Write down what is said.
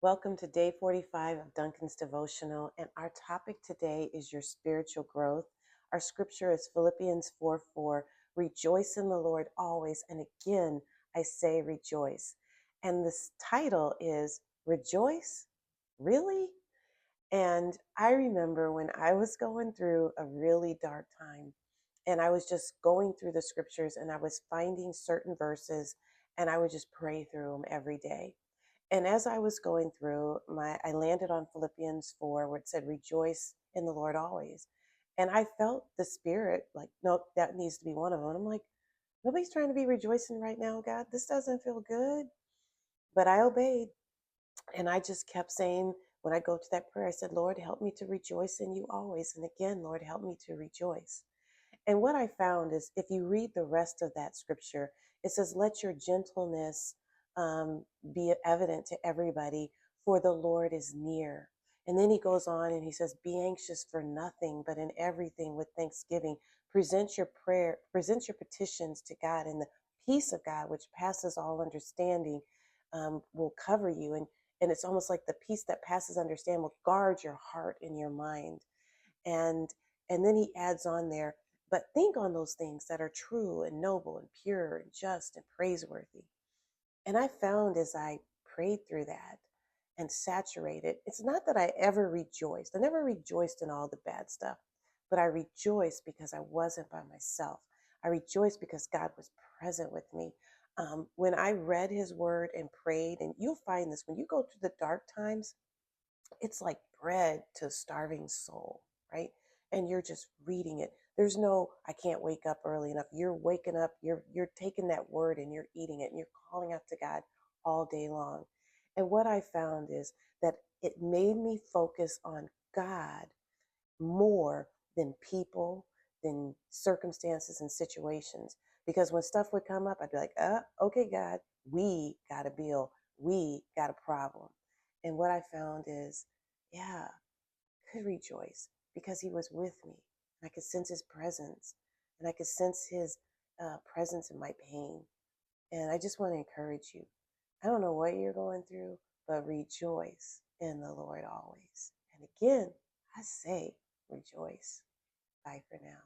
Welcome to day 45 of Duncan's Devotional, and our topic today is your spiritual growth. Our scripture is Philippians 4:4. Rejoice in the Lord always. And again, I say rejoice. And this title is Rejoice? Really? And I remember when I was going through a really dark time, and I was just going through the scriptures and I was finding certain verses, and I would just pray through them every day. And as I was going through I landed on Philippians 4, where it said, rejoice in the Lord always. And I felt the spirit like, nope, that needs to be one of them. I'm like, nobody's trying to be rejoicing right now, God. This doesn't feel good. But I obeyed. And I just kept saying, when I go to that prayer, I said, Lord, help me to rejoice in you always. And again, Lord, help me to rejoice. And what I found is if you read the rest of that scripture, it says, let your gentleness be evident to everybody, for the Lord is near. And then he goes on and he says, be anxious for nothing, but in everything with thanksgiving, present your petitions to God, and the peace of God, which passes all understanding, will cover you. And it's almost like the peace that passes understanding will guard your heart and your mind. And and then he adds on there, but think on those things that are true and noble and pure and just and praiseworthy. And I found as I prayed through that and saturated, it's not that I ever rejoiced. I never rejoiced in all the bad stuff, but I rejoiced because I wasn't by myself. I rejoiced because God was present with me. When I read his word and prayed, and you'll find this when you go through the dark times, it's like bread to a starving soul, right? And you're just reading it. There's no, I can't wake up early enough. You're waking up, you're taking that word and you're eating it and you're calling out to God all day long. And what I found is that it made me focus on God more than people, than circumstances and situations. Because when stuff would come up, I'd be like, okay, God, we got a bill. We got a problem. And what I found is, yeah, I could rejoice because he was with me. And I could sense his presence, and I could sense his presence in my pain. And I just want to encourage you. I don't know what you're going through, but rejoice in the Lord always. And again, I say rejoice. Bye for now.